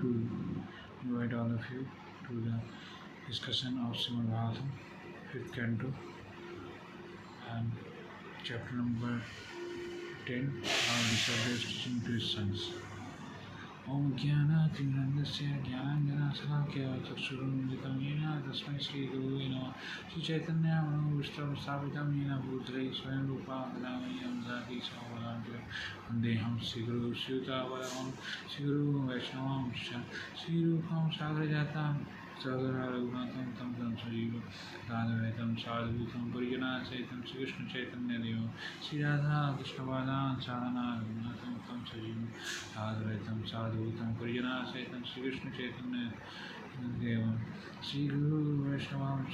to invite all of you to the discussion of Rsabhadev, 5th Canto and chapter number 10, how Rsabhadev is teaching to his sons. Om Jnana-Timirandasya Jnana-Salakya Chakshurunmilitam Yena Tasmai Shri Gurave Namah. Shri Chaitanya Manu Vishtam Sthapitam Yena Bhutale Swayam Rupa Kadamayyam Zati Savalantam Vandeham Shri Guru Suyatavaram Shri Guru Vaishnavam Shri Rupam Sagrajatam Sadhana Raghunatham Tam Tam Sajiva Radhavaitam Sadhutam Parijana Saitam Shri Krishna Chaitanya Deva Shri Radha Krishna Vadan Sadhana Raghunatham Tam Sajiva Radhavaitam Sadhutam Parijana Saitam Shri Krishna Chaitanya Deva Shri Guru Vaishnavam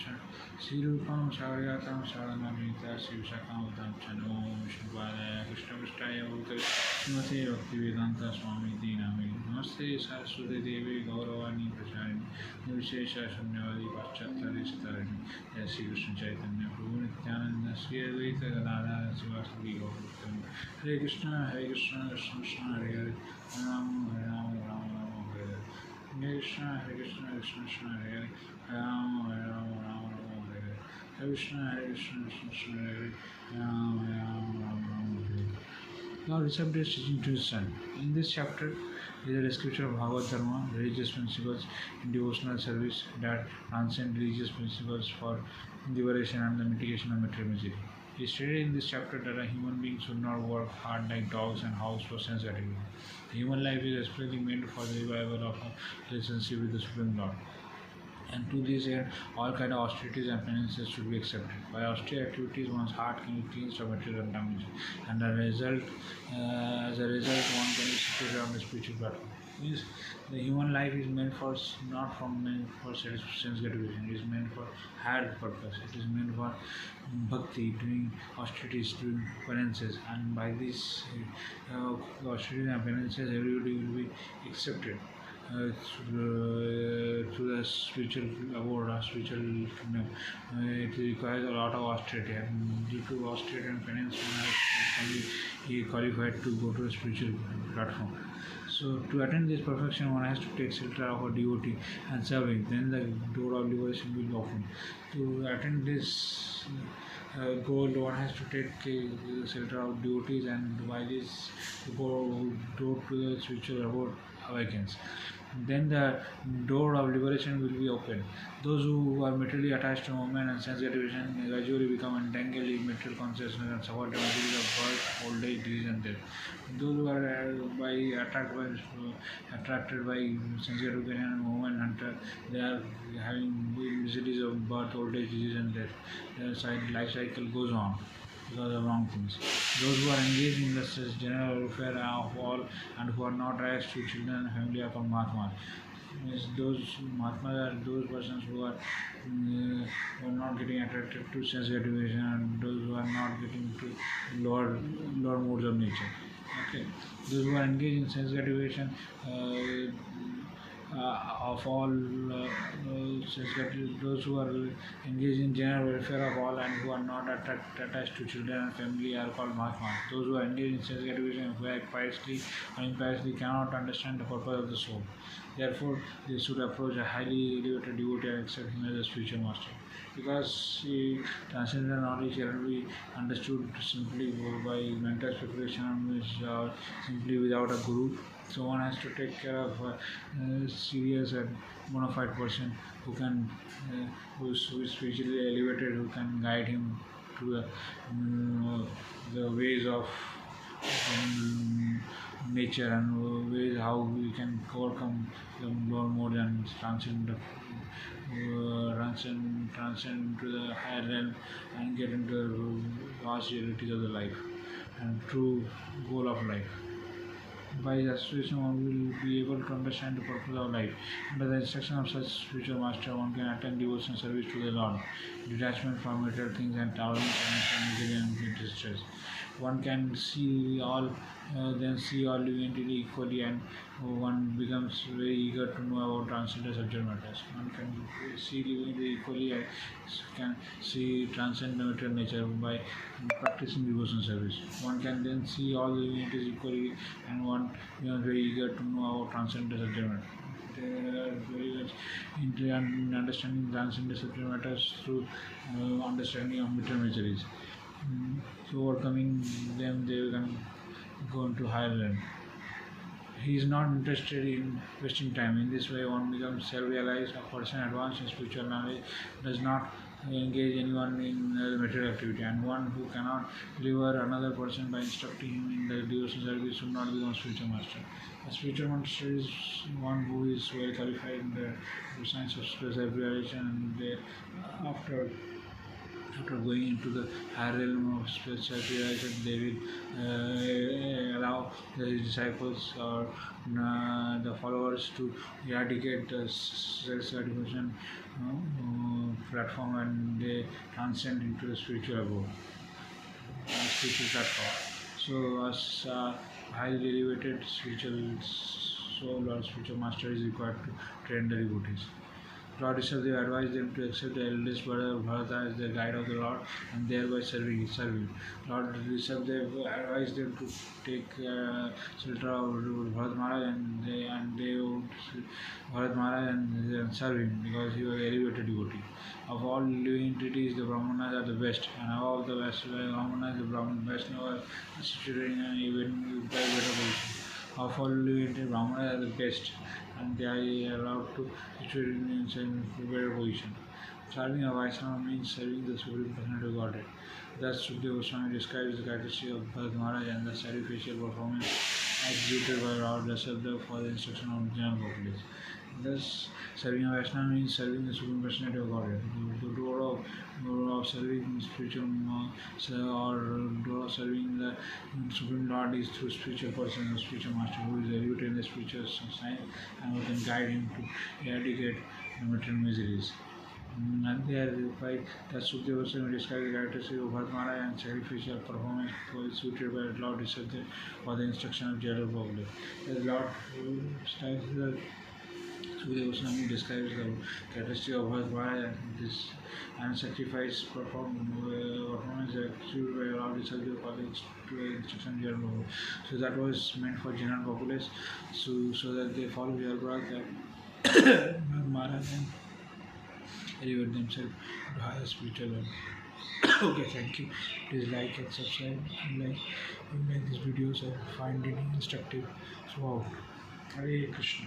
Shri Rupam Sagrajatam Sadhana Vinita Shri Vishakamatam Chano Vishnupadaya Krishna Vishtaya Bhutale Srimate Bhaktivedanta Swami Dinami Namaste Saraswati Devi Gauravani Pracharini Nirvishesha Shunyavadi Paschatari Sitarini Jai Shri Krishna Chaitanya Prabhu Nityananda Shri Advaita Gadadhara Sivasadi Gauravatami Hare Krishna Krishna Krishna Hare Hare Ram Ram Ram Ram Hare Hare Krishna Krishna Krishna Hare Hare Ram Ram Ram Ram Hare Hare Krishna Krishna Hare Hare Ram Ram Ram Ram Hare Hare. Now Rsabhadev is teaching to his son. In this chapter is a description of Bhagavad Dharma, religious principles in devotional service that transcend religious principles for liberation and the mitigation of material misery. He stated in this chapter that a human being should not work hard like dogs and house for sense gratification. The human life is especially meant for the revival of a relationship with the Supreme Lord. And to this end, all kinds of austerities and penances should be accepted. By austere activities, one's heart can be cleansed from material contamination, and as a result, one can be situated on the spiritual platform. Means the human life is meant for meant for sense gratification. It is meant for higher purpose. It is meant for bhakti, doing austerities, doing penances, and by this austerities and penances, everybody will be accepted. To the spiritual abode, spiritual kingdom. It requires a lot of austerity, and due to austerity and penance, one is qualified to go to a spiritual platform. So, to attain this perfection, one has to take shelter of a devotee and serving. Then the door of liberation will be opened. To attain this goal, one has to take shelter of devotees, and by this, door to the spiritual abode awakens. Then the door of liberation will be opened. Those who are materially attached to movement and sense gratification gradually become entangled in material consciousness and suffer the miseries of birth, old age, disease, and death. Those who are attracted by sense gratification and movement, they are having miseries of birth, old age, disease, and death. Their life cycle goes on because of wrong things. Those who are engaged in the general welfare of all and who are not raised to children and family are called Mahatmas. Those Mahatmas are those persons who are not getting attracted to sense gratification, and those who are not getting to lower modes of nature. Okay, those who are engaged in sense gratification of all those who are engaged in general welfare of all and who are not attached to children and family are called Mahatmas. Those who are engaged in sense gratification who act piously or impiously cannot understand the purpose of the soul. Therefore, they should approach a highly elevated devotee and accept him as a spiritual master. Because transcendental knowledge cannot be understood simply by mental speculation or simply without a guru. So one has to take care of a serious and bona fide person who can, who is spiritually elevated, who can guide him to the ways of nature and ways how we can overcome the lower mode and transcend to the higher realm and get into the vast realities of the life and true goal of life. By association, one will be able to understand the purpose of life. Under the instruction of such spiritual master, one can attend devotion service to the Lord, detachment from material things and tolerance and misery and distress. One can see all living entity equally, and one becomes very eager to know about transcendental subject matters. One can see living entity equally, and can see transcendental material nature by practicing devotion service. One can then see all living entities equally, and one becomes very eager to know about transcendental subject matter. very much into understanding transcendental matters through understanding of meter-majories. So overcoming them, they can go into higher realm. He is not interested in wasting time. In this way, one becomes self-realized. A person advanced in spiritual knowledge does not engage anyone in material activity, and one who cannot deliver another person by instructing him in the devotional service should not become a spiritual master. A spiritual master is one who is well qualified in the science of self-realization, and after going into the higher realm of spiritual realization, they will allow the disciples or the followers to eradicate the self-satisfaction platform, and they transcend into the spiritual abode, spiritual platform. So, as a highly elevated spiritual soul or spiritual master is required to train the devotees. Lord Rsabhadev advised them to accept the eldest brother of Bharata as the guide of the Lord and thereby serving. Lord Rsabhadev advised them to take shelter of Bharat Maharaj, and they would Bharat Maharaj and serve him because he was an elevated devotee. Of all living entities, the Brahmanas are the best, and of all the best Brahmanas, the Vaishnavas are situated in an even better position. Of all living entities, Brahmanas are the best, and they are allowed to situate in a better position. Serving a Vaishnava means serving the Supreme Personality of Godhead. Thus, Sukadeva Goswami describes the characteristic of Bharat Maharaj and the sacrificial performance executed by Lord Rsabhadev for the instruction of the general populace. Thus, serving a Vaishnava means serving the Supreme Personality of Godhead. The door of serving spiritual or door of serving the Supreme Lord is through spiritual person, a spiritual master who is elevated in the spiritual science and who can guide him to eradicate the material miseries. And they are replied that Sukadeva Goswami describes the characteristics of Bharat Maharaj and sacrificial performance suited by Lord Rsabhadev for the instruction of general public. The Lord Sukadeva Goswami describes the characteristic of Bharat Maharaj and sacrifice performance executed by Lord Rsabhadev for the instruction of general public. So that was meant for general populace, so that they follow your Bharat Maharaj and elevate themselves to higher spiritual level. Okay, thank you. Please like and subscribe. If you like these videos and find it instructive. So, Hare Krishna.